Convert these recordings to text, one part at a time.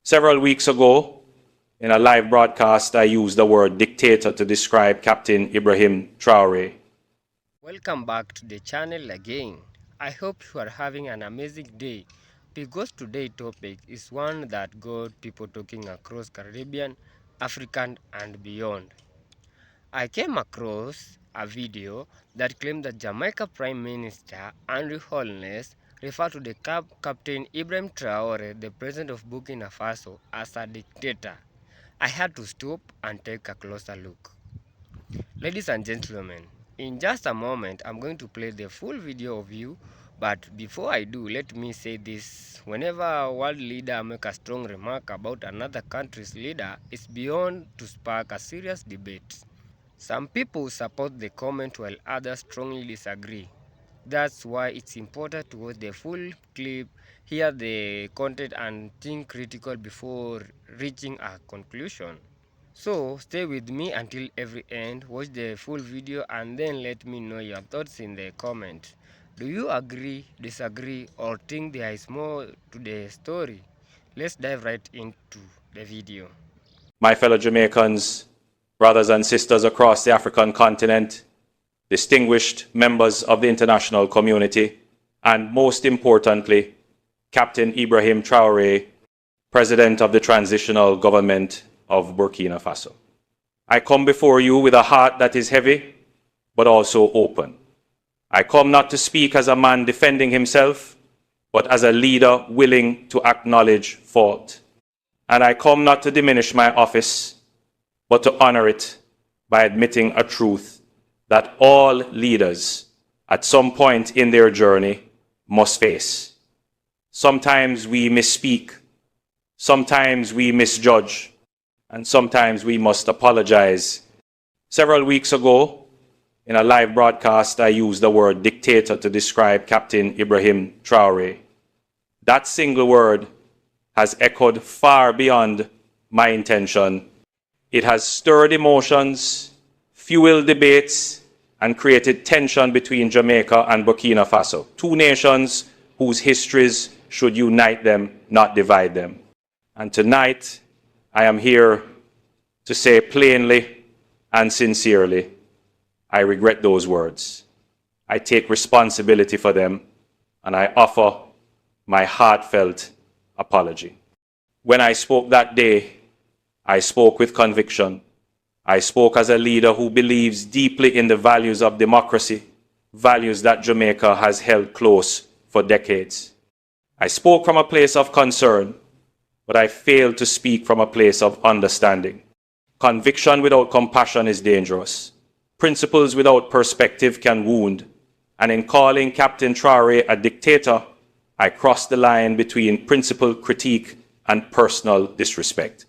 Several weeks ago, in a live broadcast, I used the word dictator to describe Captain Ibrahim Traore. Welcome back to the channel again. I hope you are having an amazing day because today's topic is one that got people talking across Caribbean, African and beyond. I came across a video that claimed that Jamaica Prime Minister Andrew Holness referred to the Captain Ibrahim Traore, the president of Burkina Faso, as a dictator. I had to stop and take a closer look. Ladies and gentlemen, in just a moment I'm going to play the full video of you, but before I do, let me say this: whenever a world leader make a strong remark about another country's leader, it's beyond to spark a serious debate. Some people support the comment while others strongly disagree. That's why it's important to watch the full clip, hear the content and think critical before reaching a conclusion. So stay with me until every end, watch the full video and then let me know your thoughts in the comment. Do you agree, disagree or think there is more to the story? Let's dive right into the video. My fellow Jamaicans, brothers and sisters across the African continent, distinguished members of the international community, and most importantly, Captain Ibrahim Traore, President of the Transitional Government of Burkina Faso. I come before you with a heart that is heavy, but also open. I come not to speak as a man defending himself, but as a leader willing to acknowledge fault. And I come not to diminish my office, but to honor it by admitting a truth that all leaders at some point in their journey must face. Sometimes we misspeak, sometimes we misjudge, and sometimes we must apologize. Several weeks ago, in a live broadcast, I used the word dictator to describe Captain Ibrahim Traore. That single word has echoed far beyond my intention. It has stirred emotions, fueled debates, and created tension between Jamaica and Burkina Faso, two nations whose histories should unite them, not divide them. And tonight, I am here to say plainly and sincerely, I regret those words. I take responsibility for them, and I offer my heartfelt apology. When I spoke that day, I spoke with conviction. I spoke as a leader who believes deeply in the values of democracy, values that Jamaica has held close for decades. I spoke from a place of concern, but I failed to speak from a place of understanding. Conviction without compassion is dangerous. Principles without perspective can wound. And in calling Captain Traore a dictator, I crossed the line between principle critique and personal disrespect.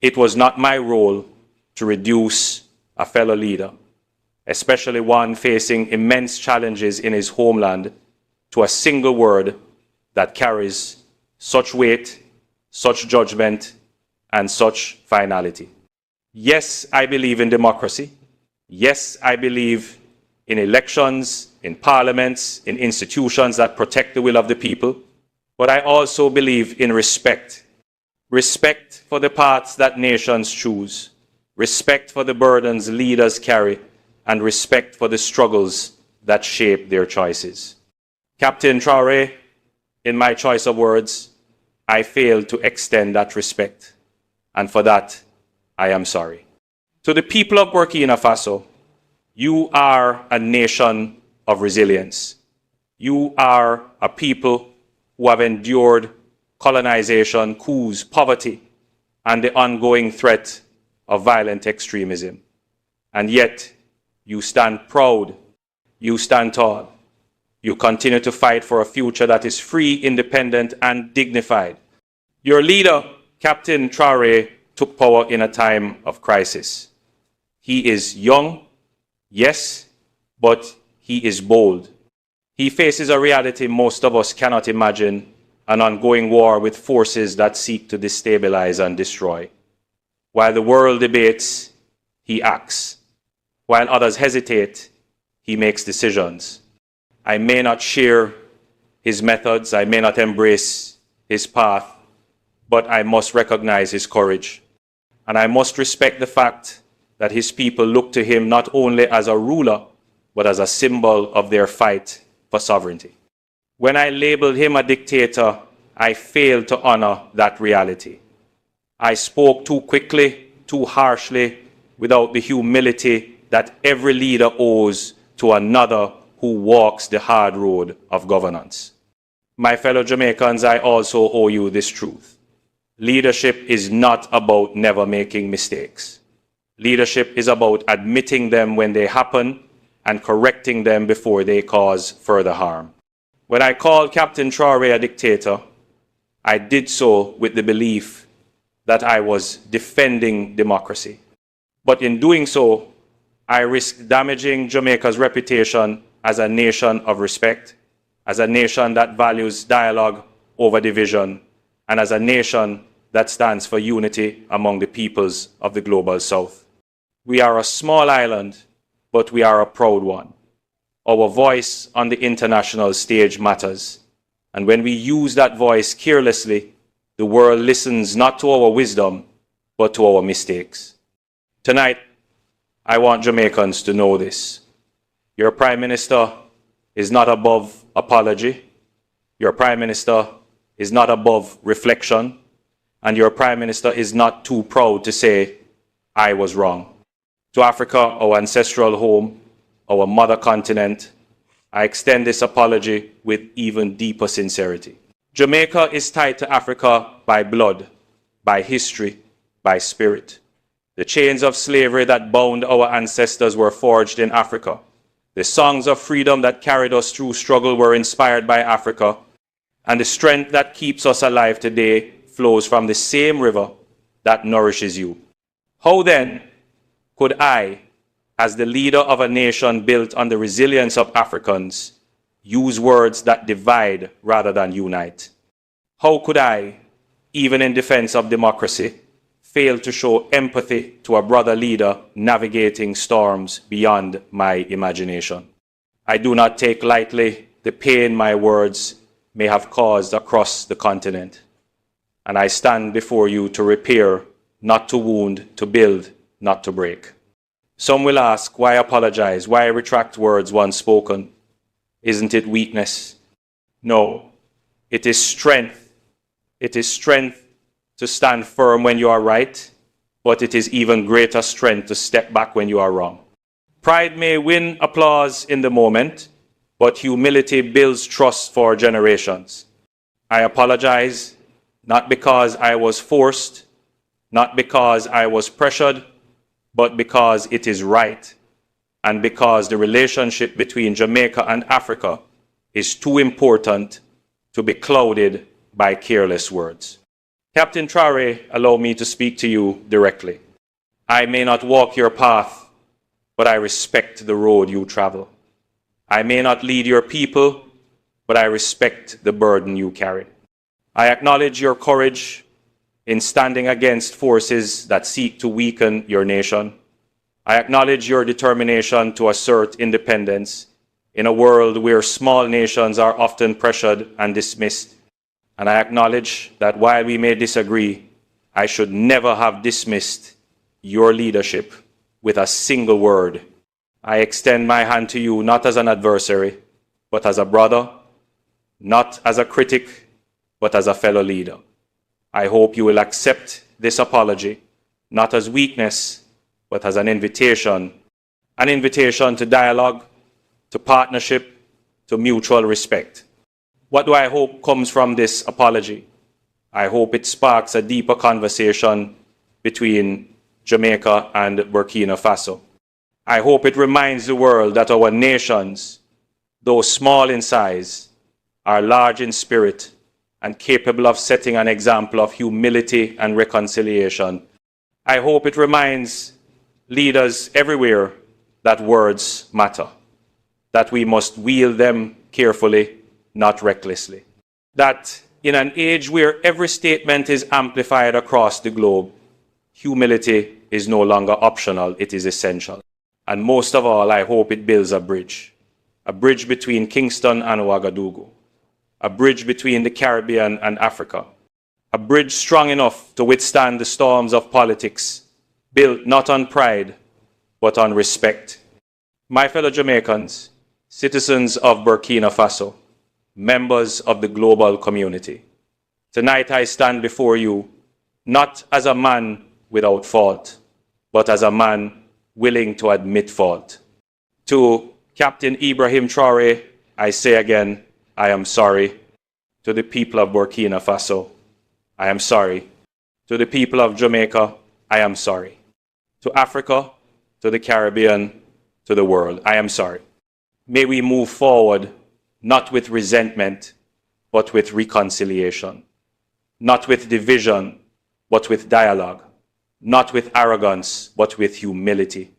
It was not my role to reduce a fellow leader, especially one facing immense challenges in his homeland, to a single word that carries such weight, such judgment, and such finality. Yes, I believe in democracy. Yes, I believe in elections, in parliaments, in institutions that protect the will of the people. But I also believe in respect. Respect for the paths that nations choose. Respect for the burdens leaders carry. And respect for the struggles that shape their choices. Captain Traore, in my choice of words, I failed to extend that respect. And for that, I am sorry. To the people of Burkina Faso, you are a nation of resilience. You are a people who have endured colonization, coups, poverty, and the ongoing threat of violent extremism. And yet, you stand proud, you stand tall. You continue to fight for a future that is free, independent, and dignified. Your leader, Captain Traore, took power in a time of crisis. He is young, yes, but he is bold. He faces a reality most of us cannot imagine, an ongoing war with forces that seek to destabilize and destroy. While the world debates, he acts. While others hesitate, he makes decisions. I may not share his methods, I may not embrace his path, but I must recognize his courage. And I must respect the fact that his people look to him not only as a ruler, but as a symbol of their fight for sovereignty. When I labeled him a dictator, I failed to honor that reality. I spoke too quickly, too harshly, without the humility that every leader owes to another who walks the hard road of governance. My fellow Jamaicans, I also owe you this truth. Leadership is not about never making mistakes. Leadership is about admitting them when they happen and correcting them before they cause further harm. When I called Captain Traoré a dictator, I did so with the belief that I was defending democracy. But in doing so, I risked damaging Jamaica's reputation as a nation of respect, as a nation that values dialogue over division, and as a nation that stands for unity among the peoples of the Global South. We are a small island, but we are a proud one. Our voice on the international stage matters, and when we use that voice carelessly, the world listens not to our wisdom, but to our mistakes. Tonight, I want Jamaicans to know this. Your Prime Minister is not above apology. Your Prime Minister is not above reflection. And your Prime Minister is not too proud to say, I was wrong. To Africa, our ancestral home, our mother continent, I extend this apology with even deeper sincerity. Jamaica is tied to Africa by blood, by history, by spirit. The chains of slavery that bound our ancestors were forged in Africa. The songs of freedom that carried us through struggle were inspired by Africa. And the strength that keeps us alive today flows from the same river that nourishes you. How then could I, as the leader of a nation built on the resilience of Africans, use words that divide rather than unite? How could I, even in defense of democracy, fail to show empathy to a brother leader navigating storms beyond my imagination? I do not take lightly the pain my words may have caused across the continent, and I stand before you to repair, not to wound, to build, not to break. Some will ask, why apologize? Why retract words once spoken? Isn't it weakness? No, it is strength. It is strength to stand firm when you are right, but it is even greater strength to step back when you are wrong. Pride may win applause in the moment, but humility builds trust for generations. I apologize, not because I was forced, not because I was pressured, but because it is right, and because the relationship between Jamaica and Africa is too important to be clouded by careless words. Captain Traoré, allow me to speak to you directly. I may not walk your path, but I respect the road you travel. I may not lead your people, but I respect the burden you carry. I acknowledge your courage in standing against forces that seek to weaken your nation. I acknowledge your determination to assert independence in a world where small nations are often pressured and dismissed. And I acknowledge that while we may disagree, I should never have dismissed your leadership with a single word. I extend my hand to you not as an adversary, but as a brother, not as a critic, but as a fellow leader. I hope you will accept this apology, not as weakness, but as an invitation to dialogue, to partnership, to mutual respect. What do I hope comes from this apology? I hope it sparks a deeper conversation between Jamaica and Burkina Faso. I hope it reminds the world that our nations, though small in size, are large in spirit and capable of setting an example of humility and reconciliation. I hope it reminds leaders everywhere that words matter, that we must wield them carefully, not recklessly. That in an age where every statement is amplified across the globe, humility is no longer optional, it is essential. And most of all, I hope it builds a bridge between Kingston and Ouagadougou, a bridge between the Caribbean and Africa, a bridge strong enough to withstand the storms of politics, built not on pride, but on respect. My fellow Jamaicans, citizens of Burkina Faso, members of the global community, tonight I stand before you not as a man without fault, but as a man willing to admit fault. To Captain Ibrahim Traore, I say again, I am sorry. To the people of Burkina Faso, I am sorry. To the people of Jamaica, I am sorry. To Africa, to the Caribbean, to the world, I am sorry. May we move forward not with resentment, but with reconciliation. Not with division, but with dialogue. Not with arrogance, but with humility.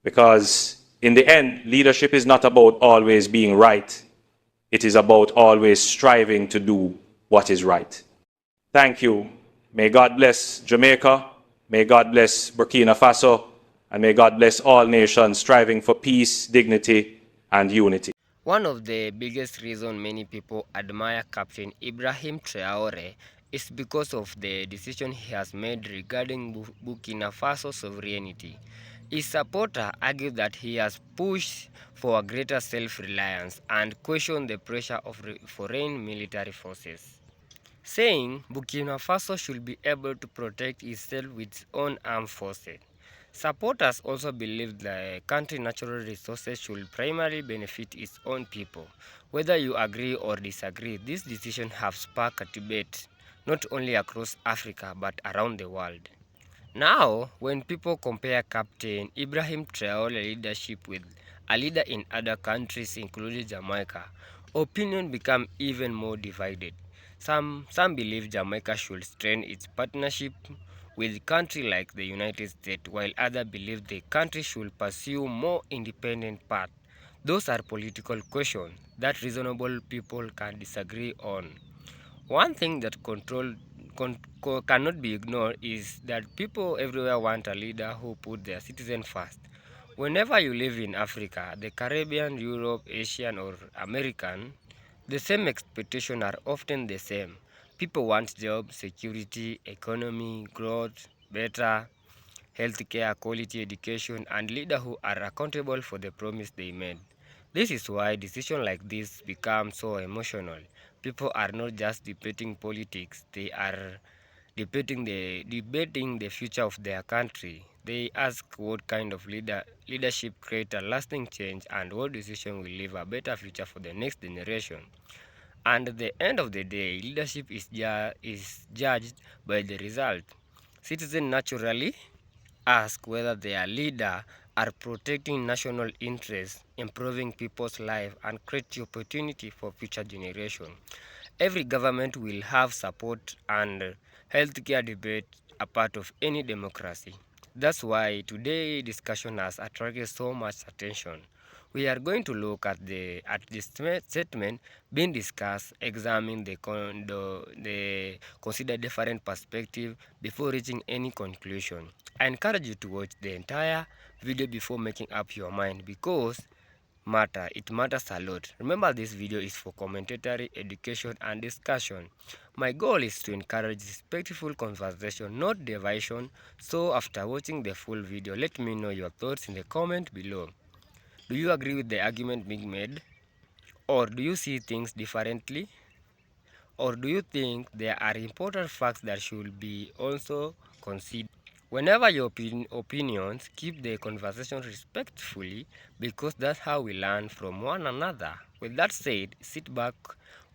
Because in the end, leadership is not about always being right. It is about always striving to do what is right. Thank you. May God bless Jamaica. May God bless Burkina Faso. And may God bless all nations striving for peace, dignity, and unity. One of the biggest reasons many people admire Captain Ibrahim Traore is because of the decision he has made regarding Burkina Faso sovereignty. His supporters argue that he has pushed for a greater self-reliance and questioned the pressure of foreign military forces, saying Burkina Faso should be able to protect itself with its own armed forces. Supporters also believe the country's natural resources should primarily benefit its own people. Whether you agree or disagree, this decision has sparked a debate not only across Africa but around the world. Now, when people compare Captain Ibrahim Traore leadership with a leader in other countries including Jamaica, opinions become even more divided. Some believe Jamaica should strengthen its partnership with countries like the United States, while others believe the country should pursue more independent path. Those are political questions that reasonable people can disagree on. One thing that cannot be ignored is that people everywhere want a leader who put their citizens first. Whenever you live in Africa, the Caribbean, Europe, Asian, or American, the same expectations are often the same. People want jobs, security, economy, growth, better healthcare, quality education, and leaders who are accountable for the promise they made. This is why decisions like this become so emotional. People are not just debating politics, they are debating the future of their country. They ask what kind of leadership create a lasting change and what decision will leave a better future for the next generation. And at the end of the day, leadership is judged by the result. Citizens naturally ask whether their leader are protecting national interests, improving people's lives, and creating opportunity for future generations. Every government will have support, and healthcare debate a part of any democracy. That's why today's discussion has attracted so much attention. We are going to look at the statement being discussed, examine the consider different perspective before reaching any conclusion. I encourage you to watch the entire video before making up your mind because it matters a lot. Remember, this video is for commentary, education, and discussion. My goal is to encourage respectful conversation, not division. So after watching the full video, let me know your thoughts in the comment below. Do you agree with the argument being made, or do you see things differently, or do you think there are important facts that should be also considered? Whenever your opinions, keep the conversation respectfully because that's how we learn from one another. With that said, sit back,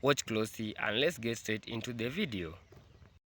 watch closely, and let's get straight into the video.